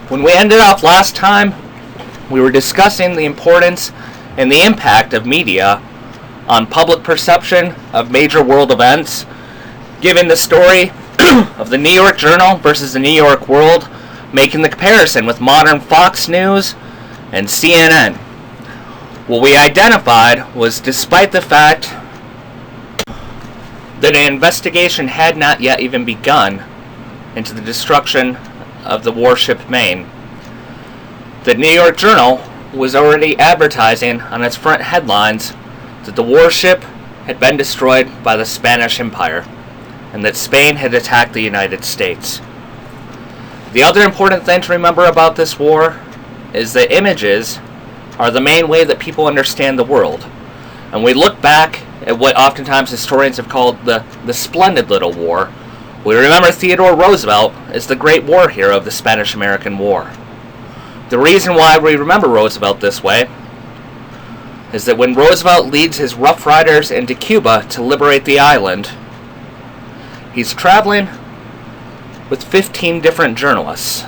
When we ended off last time, we were discussing the importance and the impact of media on public perception of major world events, given the story of the New York Journal versus the New York World, making the comparison with modern Fox News and CNN. What we identified was, despite the fact that an investigation had not yet even begun into the destruction of the warship Maine, the New York Journal was already advertising on its front headlines that the warship had been destroyed by the Spanish Empire and that Spain had attacked the United States. The other important thing to remember about this war is that images are the main way that people understand the world. And we look back at what oftentimes historians have called the splendid little war. We remember Theodore Roosevelt as the great war hero of the Spanish-American War. The reason why we remember Roosevelt this way is that when Roosevelt leads his Rough Riders into Cuba to liberate the island, he's traveling with 15 different journalists.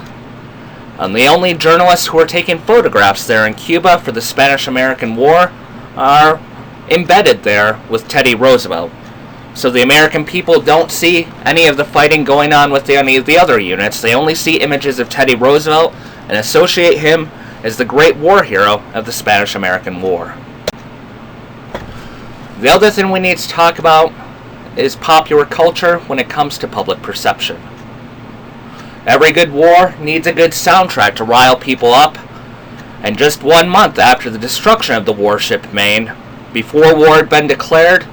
And the only journalists who are taking photographs there in Cuba for the Spanish-American War are embedded there with Teddy Roosevelt. So the American people don't see any of the fighting going on with any of the other units. They only see images of Teddy Roosevelt and associate him as the great war hero of the Spanish-American War. The other thing we need to talk about is popular culture when it comes to public perception. Every good war needs a good soundtrack to rile people up, and just 1 month after the destruction of the warship Maine, before war had been declared,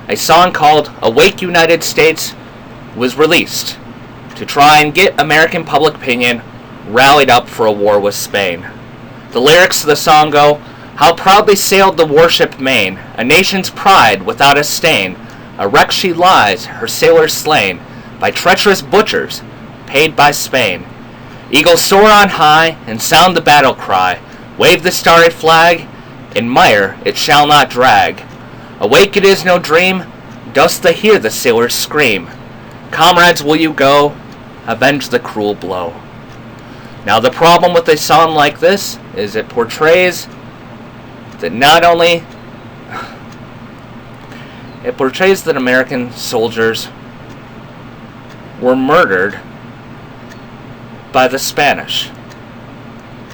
a song called "Awake United States" was released to try and get American public opinion rallied up for a war with Spain. The lyrics of the song go, "How proudly sailed the warship Maine, a nation's pride without a stain. A wreck she lies, her sailors slain, by treacherous butchers, paid by Spain. Eagles soar on high, and sound the battle cry. Wave the starry flag, in mire it shall not drag. Awake, it is no dream, dost thou hear the sailors scream? Comrades, will you go, avenge the cruel blow." Now the problem with a song like this is it portrays that American soldiers were murdered by the Spanish,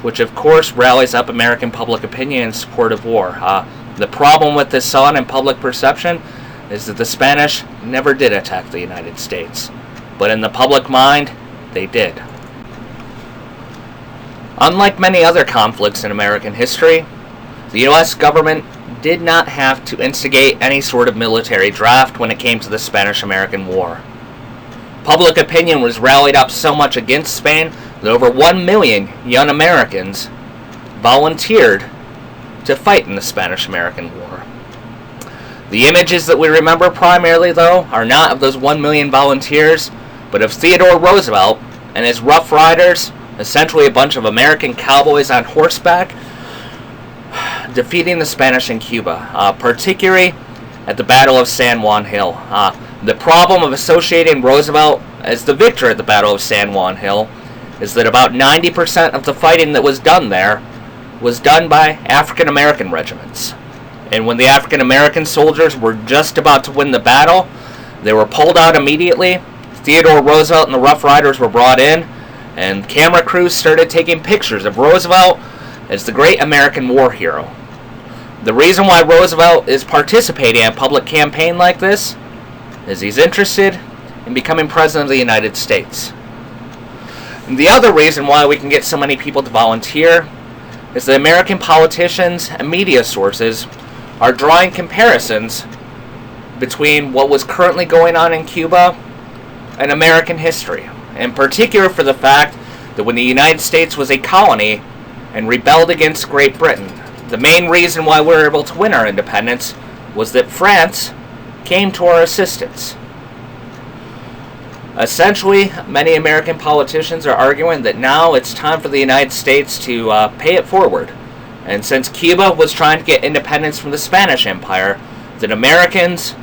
which of course rallies up American public opinion in support of war. The problem with this song and public perception is that the Spanish never did attack the United States, but in the public mind, they did. Unlike many other conflicts in American history, the U.S. government did not have to instigate any sort of military draft when it came to the Spanish-American War. Public opinion was rallied up so much against Spain that over 1 million young Americans volunteered to fight in the Spanish-American War. The images that we remember primarily, though, are not of those 1 million volunteers, but of Theodore Roosevelt and his Rough Riders, essentially a bunch of American cowboys on horseback, defeating the Spanish in Cuba, particularly at the Battle of San Juan Hill. The problem of associating Roosevelt as the victor at the Battle of San Juan Hill is that about 90% of the fighting that was done there was done by African American regiments. And when the African American soldiers were just about to win the battle, they were pulled out immediately. Theodore Roosevelt and the Rough Riders were brought in, and camera crews started taking pictures of Roosevelt as the great American war hero. The reason why Roosevelt is participating in a public campaign like this is he's interested in becoming President of the United States. And the other reason why we can get so many people to volunteer is that American politicians and media sources are drawing comparisons between what was currently going on in Cuba and American history, in particular for the fact that when the United States was a colony and rebelled against Great Britain, the main reason why we were able to win our independence was that France came to our assistance. Essentially, many American politicians are arguing that now it's time for the United States to pay it forward. And since Cuba was trying to get independence from the Spanish Empire, that Americans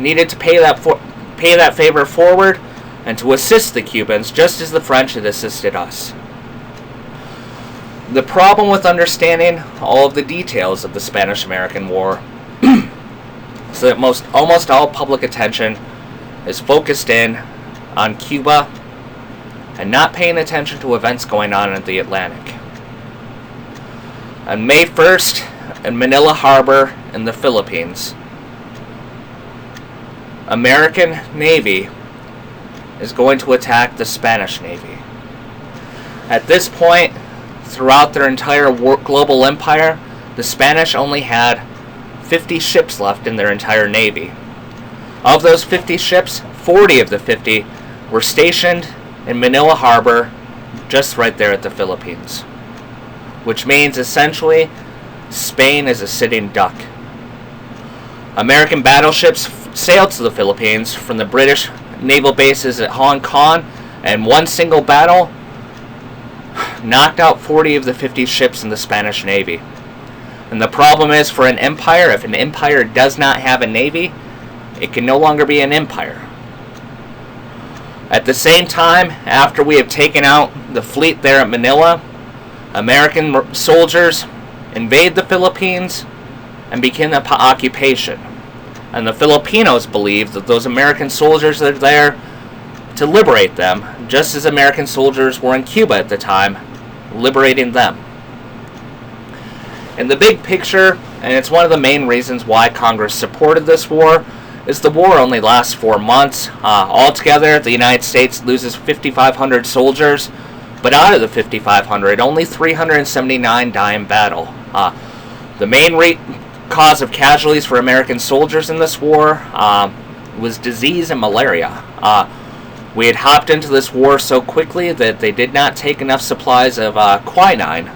needed to pay that favor forward and to assist the Cubans just as the French had assisted us. The problem with understanding all of the details of the Spanish-American War is that almost all public attention is focused in on Cuba and not paying attention to events going on in the Atlantic. On May 1st, in Manila Harbor in the Philippines, American Navy is going to attack the Spanish Navy. At this point, throughout their entire global empire, the Spanish only had 50 ships left in their entire navy. Of those 50 ships, 40 of the 50 were stationed in Manila Harbor, just right there at the Philippines. Which means, essentially, Spain is a sitting duck. American battleships sailed to the Philippines from the British naval bases at Hong Kong, and one single battle knocked out 40 of the 50 ships in the Spanish Navy. And the problem is, for an empire, if an empire does not have a navy, it can no longer be an empire. At the same time, after we have taken out the fleet there at Manila, American soldiers invade the Philippines and begin an occupation. And the Filipinos believe that those American soldiers are there to liberate them, just as American soldiers were in Cuba at the time, liberating them. In the big picture, and it's one of the main reasons why Congress supported this war, is the war only lasts 4 months. Altogether, the United States loses 5,500 soldiers, but out of the 5,500, only 379 die in battle. The main cause of casualties for American soldiers in this war was disease and malaria. We had hopped into this war so quickly that they did not take enough supplies of quinine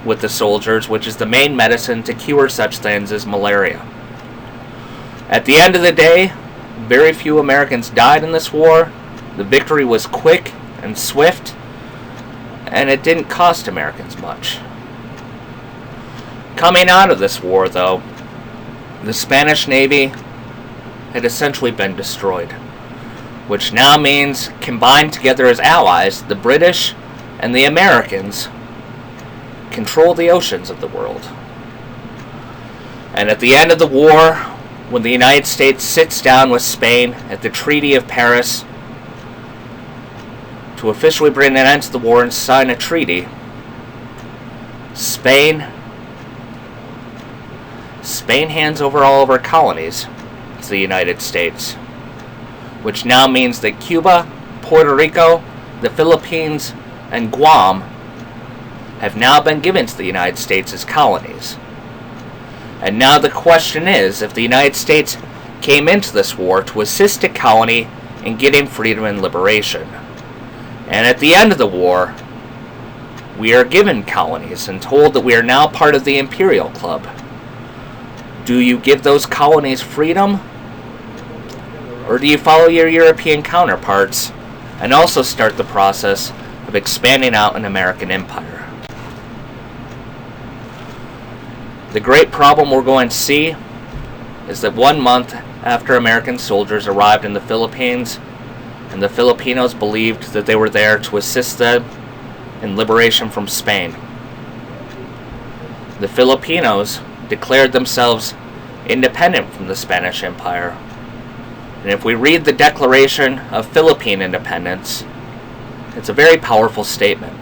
with the soldiers, which is the main medicine to cure such things as malaria. At the end of the day, very few Americans died in this war. The victory was quick and swift, and it didn't cost Americans much. Coming out of this war, though, the Spanish Navy had essentially been destroyed, which now means, combined together as allies, the British and the Americans control the oceans of the world. And at the end of the war, when the United States sits down with Spain at the Treaty of Paris to officially bring an end to the war and sign a treaty, Spain hands over all of her colonies to the United States, which now means that Cuba, Puerto Rico, the Philippines, and Guam have now been given to the United States as colonies. And now the question is, if the United States came into this war to assist a colony in getting freedom and liberation, and at the end of the war, we are given colonies and told that we are now part of the Imperial Club, do you give those colonies freedom? Or do you follow your European counterparts and also start the process of expanding out an American empire? The great problem we're going to see is that 1 month after American soldiers arrived in the Philippines, and the Filipinos believed that they were there to assist them in liberation from Spain, the Filipinos declared themselves independent from the Spanish Empire. And if we read the Declaration of Philippine Independence, it's a very powerful statement.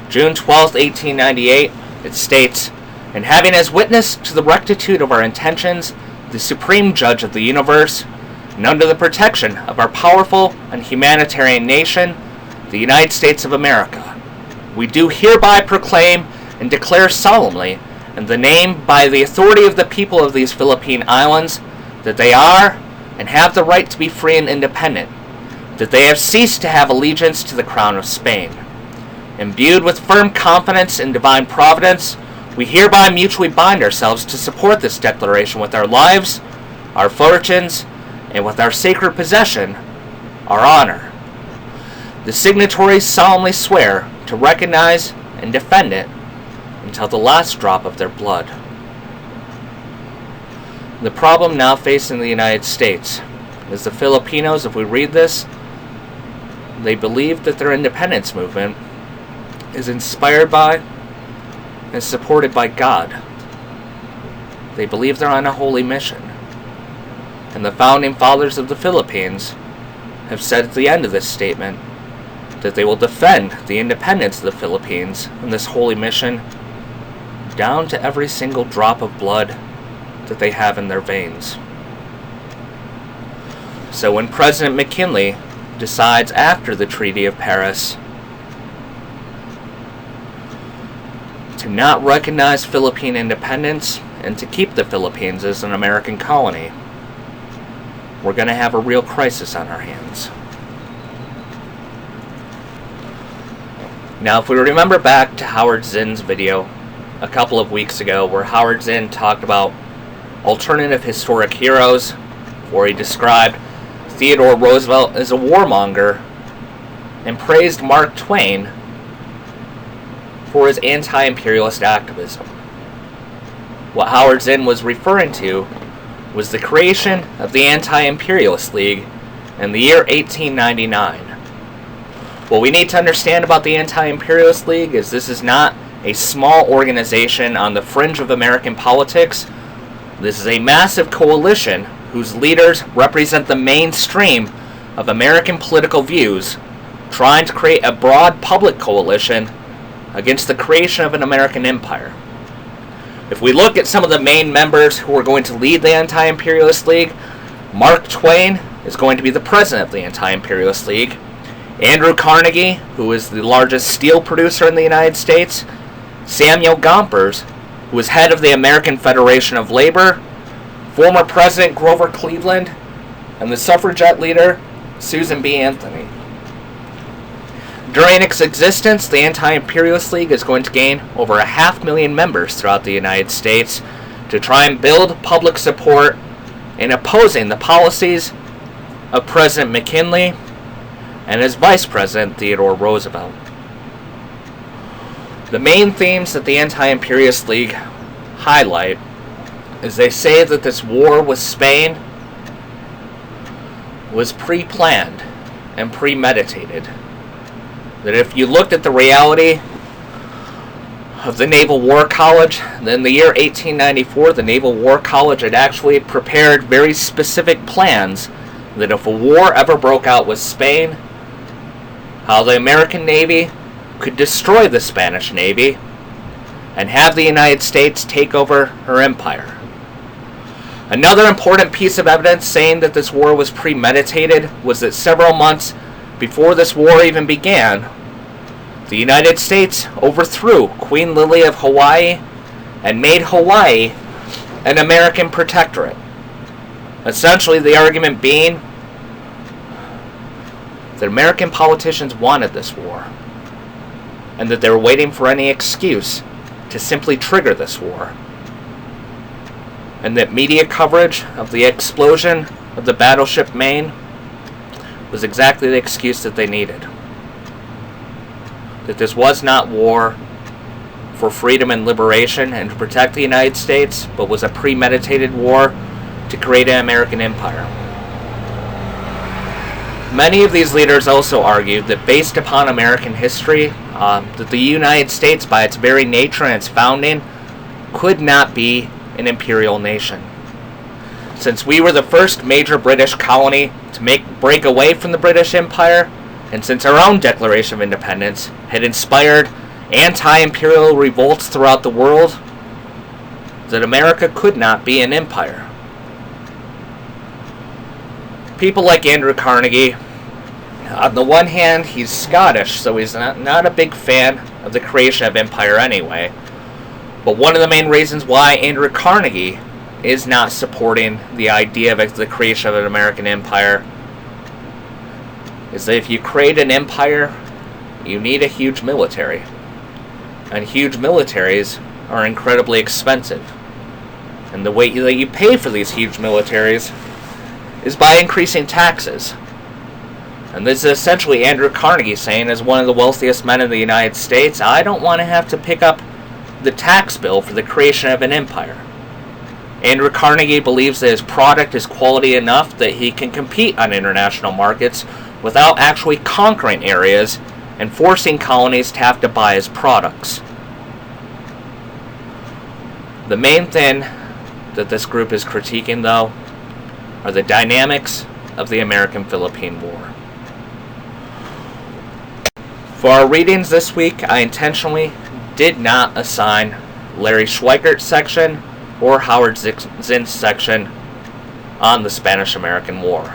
June 12, 1898, it states, "And having as witness to the rectitude of our intentions the Supreme Judge of the universe, and under the protection of our powerful and humanitarian nation, the United States of America, we do hereby proclaim and declare solemnly, in the name by the authority of the people of these Philippine Islands, that they are and have the right to be free and independent, that they have ceased to have allegiance to the Crown of Spain. Imbued with firm confidence in divine providence, we hereby mutually bind ourselves to support this declaration with our lives, our fortunes, and with our sacred possession, our honor. The signatories solemnly swear to recognize and defend it until the last drop of their blood." The problem now facing the United States is the Filipinos, if we read this, they believe that their independence movement is inspired by is supported by God. They believe they're on a holy mission. And the founding fathers of the Philippines have said at the end of this statement that they will defend the independence of the Philippines and this holy mission down to every single drop of blood that they have in their veins. So when President McKinley decides after the Treaty of Paris to not recognize Philippine independence and to keep the Philippines as an American colony, we're going to have a real crisis on our hands. Now, if we remember back to Howard Zinn's video a couple of weeks ago, where Howard Zinn talked about alternative historic heroes, where he described Theodore Roosevelt as a warmonger and praised Mark Twain for his anti-imperialist activism. What Howard Zinn was referring to was the creation of the Anti-Imperialist League in the year 1899. What we need to understand about the Anti-Imperialist League is this is not a small organization on the fringe of American politics. This is a massive coalition whose leaders represent the mainstream of American political views, trying to create a broad public coalition against the creation of an American empire. If we look at some of the main members who are going to lead the Anti-Imperialist League, Mark Twain is going to be the president of the Anti-Imperialist League. Andrew Carnegie, who is the largest steel producer in the United States. Samuel Gompers, who is head of the American Federation of Labor. Former President Grover Cleveland, and the suffragette leader, Susan B. Anthony. During its existence, the Anti-Imperialist League is going to gain over 500,000 members throughout the United States to try and build public support in opposing the policies of President McKinley and his Vice President Theodore Roosevelt. The main themes that the Anti-Imperialist League highlight is they say that this war with Spain was pre-planned and premeditated. That if you looked at the reality of the Naval War College, then in the year 1894, the Naval War College had actually prepared very specific plans that if a war ever broke out with Spain, how the American Navy could destroy the Spanish Navy and have the United States take over her empire. Another important piece of evidence saying that this war was premeditated was that several months before this war even began, the United States overthrew Queen Lily of Hawaii and made Hawaii an American protectorate. Essentially, the argument being that American politicians wanted this war and that they were waiting for any excuse to simply trigger this war. And that media coverage of the explosion of the battleship Maine was exactly the excuse that they needed. That this was not war for freedom and liberation and to protect the United States, but was a premeditated war to create an American empire. Many of these leaders also argued that based upon American history, that the United States, by its very nature and its founding, could not be an imperial nation. Since we were the first major British colony to break away from the British Empire, and since our own Declaration of Independence had inspired anti-imperial revolts throughout the world, that America could not be an empire. People like Andrew Carnegie, on the one hand, he's Scottish, so he's not a big fan of the creation of empire anyway. But one of the main reasons why Andrew Carnegie is not supporting the idea of the creation of an American empire is that if you create an empire, you need a huge military. And huge militaries are incredibly expensive. And the way that you pay for these huge militaries is by increasing taxes. And this is essentially Andrew Carnegie saying, as one of the wealthiest men in the United States, I don't want to have to pick up the tax bill for the creation of an empire. Andrew Carnegie believes that his product is quality enough that he can compete on international markets without actually conquering areas and forcing colonies to have to buy his products. The main thing that this group is critiquing, though, are the dynamics of the American-Philippine War. For our readings this week, I intentionally did not assign Larry Schweikert's section or Howard Zinn's section on the Spanish-American War.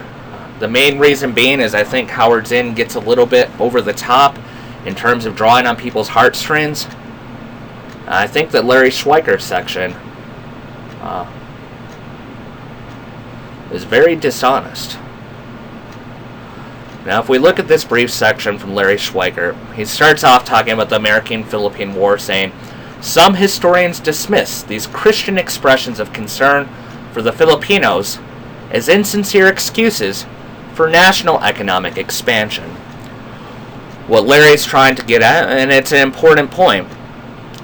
The main reason being is I think Howard Zinn gets a little bit over the top in terms of drawing on people's heartstrings. I think that Larry Schweikert's section is very dishonest. Now, if we look at this brief section from Larry Schweikert, he starts off talking about the American-Philippine War, saying, "Some historians dismiss these Christian expressions of concern for the Filipinos as insincere excuses for national economic expansion." What Larry's trying to get at, and it's an important point,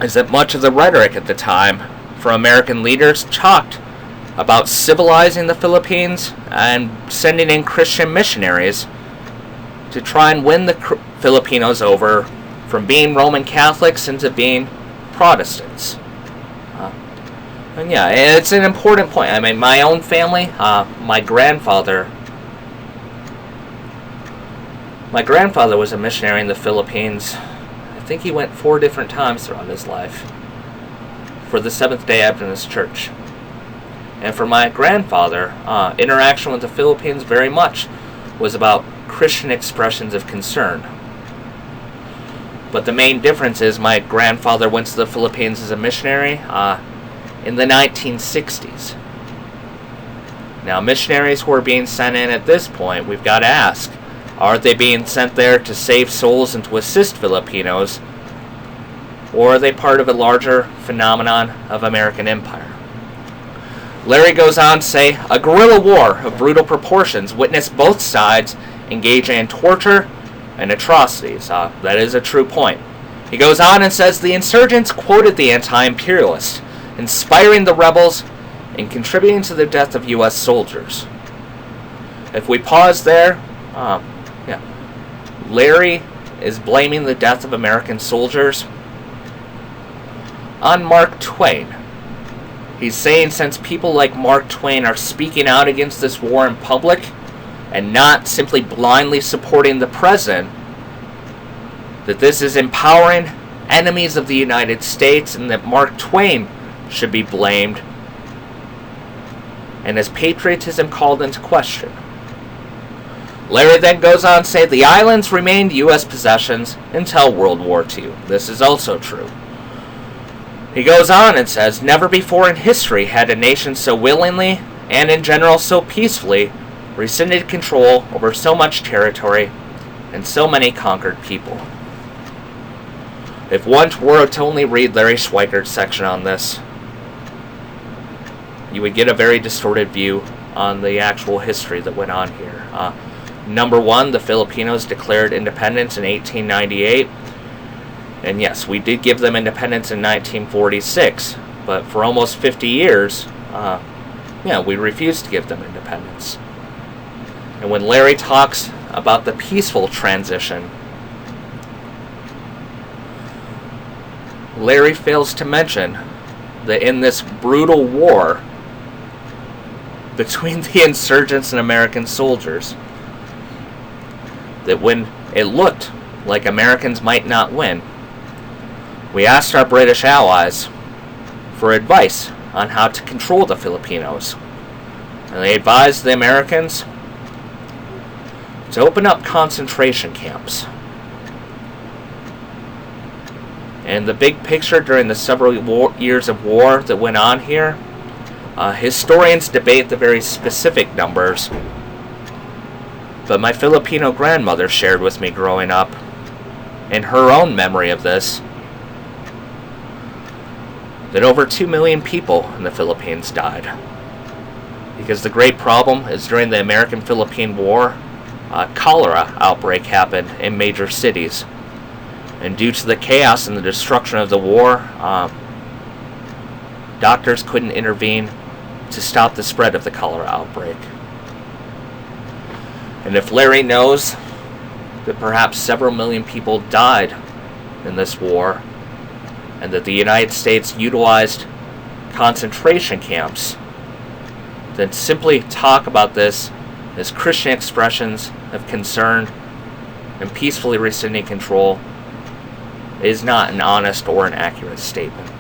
is that much of the rhetoric at the time from American leaders talked about civilizing the Philippines and sending in Christian missionaries to try and win the Filipinos over from being Roman Catholics into being Protestants. And yeah, it's an important point. I mean, my own family, my grandfather was a missionary in the Philippines. I think he went 4 different times throughout his life for the Seventh-day Adventist Church. And for my grandfather, interaction with the Philippines very much was about Christian expressions of concern. But the main difference is my grandfather went to the Philippines as a missionary in the 1960s. Now, missionaries who are being sent in at this point, we've got to ask, are they being sent there to save souls and to assist Filipinos, or are they part of a larger phenomenon of American empire? Larry goes on to say, "A guerrilla war of brutal proportions witnessed both sides engaging in torture and atrocities." That is a true point. He goes on and says, "The insurgents quoted the anti-imperialists, inspiring the rebels and contributing to the death of U.S. soldiers." If we pause there, Larry is blaming the death of American soldiers on Mark Twain. He's saying since people like Mark Twain are speaking out against this war in public and not simply blindly supporting the president, that this is empowering enemies of the United States and that Mark Twain should be blamed and his patriotism called into question. Larry then goes on to say the islands remained U.S. possessions until World War II. This is also true. He goes on and says, "Never before in history had a nation so willingly, and in general so peacefully, rescinded control over so much territory and so many conquered people." If one were to only read Larry Schweikert's section on this, you would get a very distorted view on the actual history that went on here. Number one, the Filipinos declared independence in 1898. And yes, we did give them independence in 1946, but for almost 50 years, we refused to give them independence. And when Larry talks about the peaceful transition, Larry fails to mention that in this brutal war between the insurgents and American soldiers, that when it looked like Americans might not win, we asked our British allies for advice on how to control the Filipinos. And they advised the Americans to open up concentration camps. And the big picture during the several years of war that went on here, historians debate the very specific numbers, but my Filipino grandmother shared with me growing up, in her own memory of this, that over 2 million people in the Philippines died. Because the great problem is during the American-Philippine War, a cholera outbreak happened in major cities. And due to the chaos and the destruction of the war, doctors couldn't intervene to stop the spread of the cholera outbreak. And if Larry knows that perhaps several million people died in this war, and that the United States utilized concentration camps, then simply talk about this as Christian expressions of concern and peacefully rescinding control is not an honest or an accurate statement.